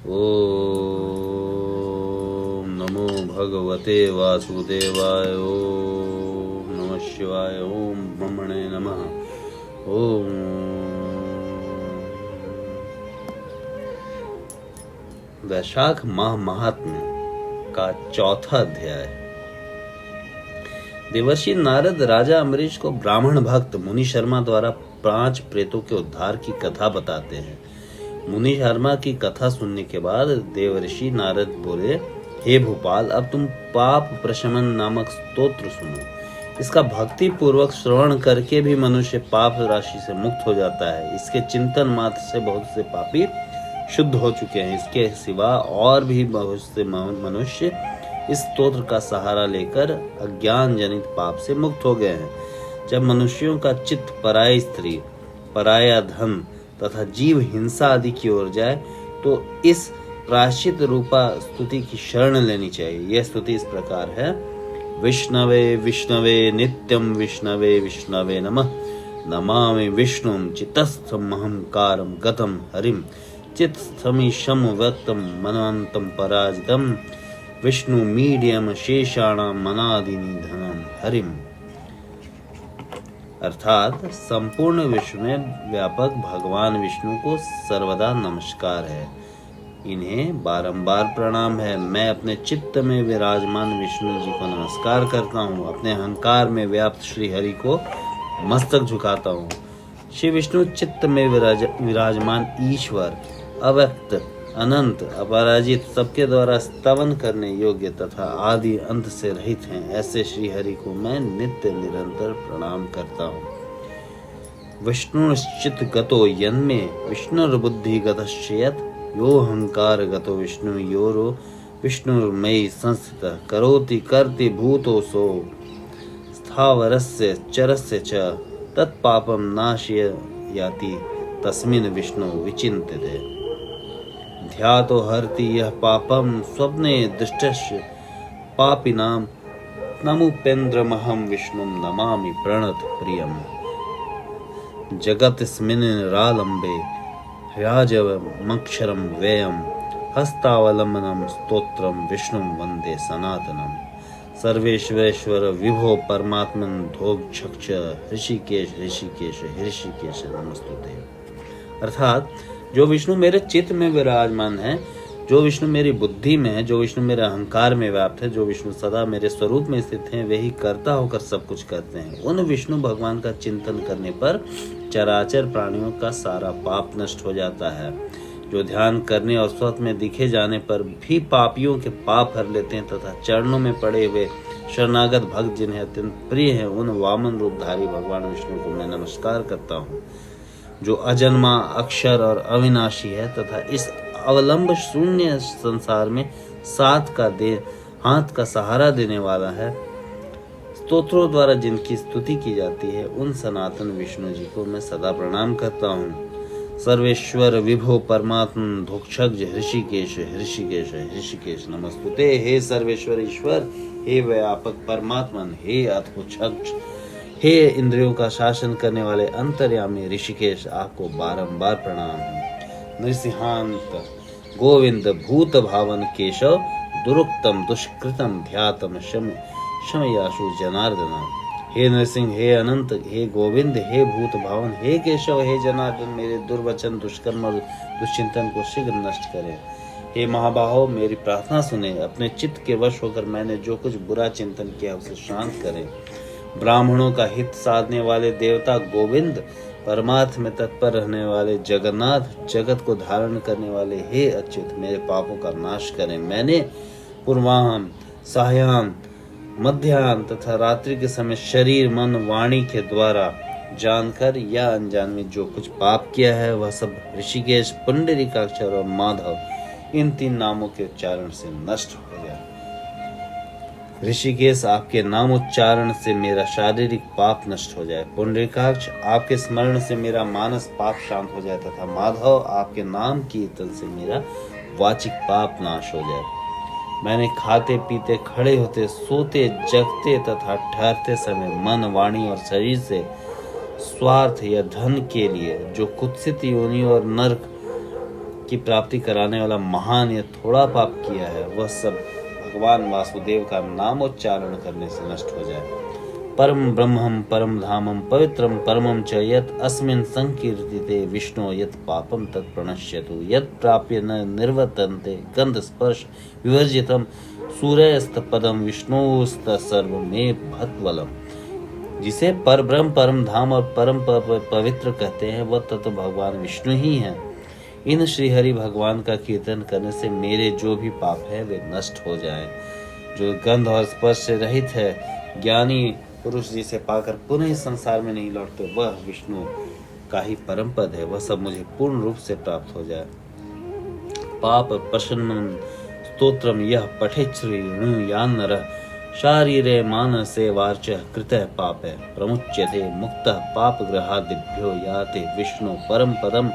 ओम नमो भगवते वासुदेवाय। ओम नमः शिवाय। ओम ब्रह्मणे नमः। ओम। वैशाख माह महात्म्य का चौथा अध्याय। देवर्षि नारद राजा अम्बरीश को ब्राह्मण भक्त मुनि शर्मा द्वारा 5 प्रेतों के उद्धार की कथा बताते हैं। मुनि शर्मा की कथा सुनने के बाद देवर्षि नारद बोले, हे भोपाल, अब तुम पाप प्रशमन नामक स्तोत्र सुनो। इसका भक्ति पूर्वक श्रवण करके भी मनुष्य पाप राशि से मुक्त हो जाता है। इसके चिंतन मात्र से बहुत से पापी शुद्ध हो चुके हैं। इसके सिवा और भी बहुत से मनुष्य इस स्तोत्र का सहारा लेकर अज्ञान जनित पाप से मुक्त हो गए हैं। जब मनुष्यों का चित्त पराई स्त्री, पराया धन तथा जीव हिंसा आदि की ओर जाए तो इस प्रायश्चित रूपा स्तुति की शरण लेनी चाहिए। यह स्तुति इस प्रकार है। विष्णवे विष्णवे नित्यं विष्णवे विष्णवे नमः। नमामि विष्णुं चित्तस्थमहंकारं गतं हरिं। चित्तस्थमीशं व्यक्तं मनवन्तं पराजितं। विष्णु मीडियम शेषाणां मनादिनिधनं हरिं। अर्थात संपूर्ण विश्व में व्यापक भगवान विष्णु को सर्वदा नमस्कार है, इन्हें बारंबार प्रणाम है। मैं अपने चित्त में विराजमान विष्णु जी को नमस्कार करता हूँ। अपने अहंकार में व्याप्त श्री हरि को मस्तक झुकाता हूँ। श्री विष्णु चित्त में विराजमान ईश्वर, अव्यक्त, अनंत, अपराजित, सबके द्वारा स्तवन करने योग्य तथा आदि अंत से रहित हैं। ऐसे श्री हरि को मैं नित्य निरंतर प्रणाम करता हूँ। विष्णुश्चित गतो यन्मे विष्णुर्बुद्धि गतश्चेत्। यो अहंकार गतो विष्णु योरो विष्णुर्मयि संस्थितः। करोति कर्ति भूतो सो स्थावरस्य चरस्य च। तत्पापं नाशयति तस्मिन् विष्णु विचिन्त्यते। ध्यातो हरति यः पापं स्वप्ने दृष्टस्य पापिनां। नमुपेन्द्रमहं विष्णुं नमामि प्रणत प्रियम्। जगतस्मिन् निरालम्बे ह्याजवमक्षरं व्ययम्। हस्तावलम्बनं स्तोत्रं विष्णुं वन्दे सनातनम्। सर्वेश्वरेश्वर विभो परमात्मन् धोक्षक्ष ऋषिकेश ऋषिकेश ऋषिकेश नमस्तुते। अर्थात जो विष्णु मेरे चित्त में विराजमान है, जो विष्णु मेरी बुद्धि में है, जो विष्णु मेरे अहंकार में व्याप्त है, जो विष्णु सदा मेरे स्वरूप में स्थित हैं, वे ही कर्ता होकर सब कुछ करते हैं। उन विष्णु भगवान का चिंतन करने पर चराचर प्राणियों का सारा पाप नष्ट हो जाता है। जो ध्यान करने और स्वत में दिखे जाने पर भी पापियों के पाप हर लेते हैं तथा चरणों में पड़े हुए शरणागत भक्त जिन्हें अत्यंत प्रिय है, उन वामन रूपधारी भगवान विष्णु को मैं नमस्कार करता हूँ, जो अजन्मा, अक्षर और अविनाशी है तथा इस अवलंब शून्य संसार में हाथ का सहारा देने वाला है। स्तोत्रों द्वारा जिनकी स्तुति की जाती है, उन सनातन विष्णु जी को मैं सदा प्रणाम करता हूँ। सर्वेश्वर विभो परमात्म धोक्षज ऋषिकेश ऋषिकेश ऋषिकेश नमस्तुते। हे सर्वेश्वर ईश्वर, हे व्यापक परमात्मन, हे अद्भुत, हे इंद्रियों का शासन करने वाले अंतर्यामी ऋषिकेश, आपको बारंबार प्रणाम। नृसिंहांत गोविंद भूत भावन केशव। दुरुक्तम दुष्कृतम ध्यातम शमयाशु जनार्दनम। हे नृसिंह, हे अनंत, हे गोविंद, हे भूत भावन, हे केशव, हे जनार्दन, मेरे दुर्वचन, दुष्कर्म और दुश्चिंतन को शीघ्र नष्ट करें। हे महाबाहो, मेरी प्रार्थना सुने। अपने चित्त के वश होकर मैंने जो कुछ बुरा चिंतन किया उसे शांत करें। ब्राह्मणों का हित साधने वाले देवता गोविंद, परमार्थ में तत्पर रहने वाले जगन्नाथ, जगत को धारण करने वाले हे अच्युत, मेरे पापों का नाश करें। मैंने पूर्वाह्न, सायाह्न, मध्याह्न तथा रात्रि के समय शरीर, मन, वाणी के द्वारा जानकर या अनजान में जो कुछ पाप किया है, वह सब ऋषिकेश, पुंडरीकाक्षर और माधव, इन 3 नामों के उच्चारण से नष्ट हो गया। ऋषिकेश, आपके नाम उच्चारण से मेरा शारीरिक पाप नष्ट हो जाए। पुंडरीकाक्ष, आपके स्मरण से मेरा मानस पाप शांत हो जाए तथा माधव, आपके नाम कीर्तन से मेरा वाचिक पाप नाश हो जाए। मैंने खाते पीते, खड़े होते, सोते, जगते तथा ठहरते समय मन, वाणी और शरीर से स्वार्थ या धन के लिए जो कुत्सित योनि और नरक की प्राप्ति कराने वाला महान या थोड़ा पाप किया है, वह सब भगवान वासुदेव का नामोच्चारण करने से नष्ट हो जाए। परम ब्रह्मम परम धामम पवित्रम परमम च यत् अस्मिन् संकीर्तिते विष्णु यत् पापम तत् प्रणश्यतु यत् प्राप्य न निर्वर्तन्ते गंध स्पर्श विवर्जितम सूर्यस्त पदम विष्णुस्त सर्वमेव भत्वलम। जिसे परब्रह्म परम धाम और परम पवित्र कहते हैं, वह तत्व भगवान विष्णु ही हैं। इन श्रीहरि भगवान का कीर्तन करने से मेरे जो भी पाप है वे नष्ट हो जाएं। जो गंध और स्पर्श से रहित है, ज्ञानी पुरुष जिसे पाकर पुनः इस संसार में नहीं लौटते, वह विष्णु का ही परम पद है। वह सब मुझे पूर्ण रूप से प्राप्त हो जाए। पाप प्रशमन स्तोत्रम यह पठेत् श्रीणुयान् नरः शारीरे मानसे वार्च कृतः पापः प्रमुच्यते मुक्तः पापग्रहादिभ्यो याते विष्णु परम पदम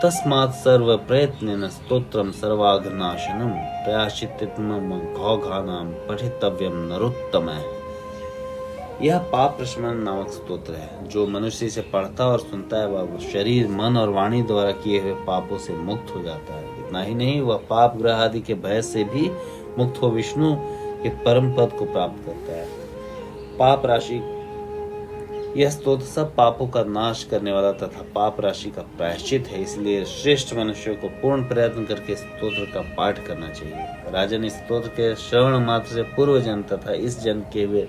तस्मात् सर्व प्रयत्नेन स्तोत्रम सर्वाघनाशनम प्रायश्चित्तम घौघानां पठितव्यम नरोत्तमः। यह पाप प्रशमन नामक स्तोत्र है। जो मनुष्य इसे पढ़ता और सुनता है, वह शरीर मन और वाणी द्वारा किए हुए पापों से मुक्त हो जाता है। इतना ही नहीं, वह पाप ग्रह आदि के भय से भी मुक्त हो विष्णु के परम पद को प्राप्त करता है। पाप राशि यह स्तोत्र सब पापों का नाश करने वाला तथा पाप राशि का प्रायश्चित है। इसलिए श्रेष्ठ मनुष्यों को पूर्ण प्रयत्न करके स्तोत्र का पाठ करना चाहिए। राजन, इस स्तोत्र के श्रवण मात्र से पूर्व जन्म तथा इस जन्म के हुए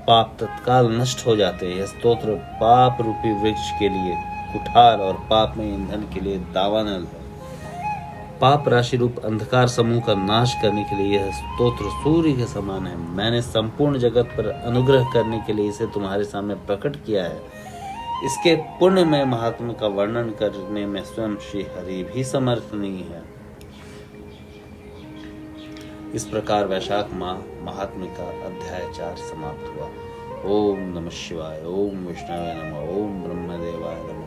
पाप तत्काल नष्ट हो जाते हैं। यह स्तोत्र पाप रूपी वृक्ष के लिए कुठार और पाप में ईंधन के लिए दावानल है। पाप राशि रूप अंधकार समूह का नाश करने के लिए यह स्तोत्र सूर्य के समान है। मैंने संपूर्ण जगत पर अनुग्रह करने के लिए इसे तुम्हारे सामने प्रकट किया है। इसके पुण्यमय महात्मा का वर्णन करने में स्वयं श्री हरि भी समर्थ नहीं है। इस प्रकार वैशाख माह महात्म्य का अध्याय 4 समाप्त हुआ। ओम नमः शिवाय, ओम विष्णवे नमः, ओम ब्रह्मदेवाय नमः।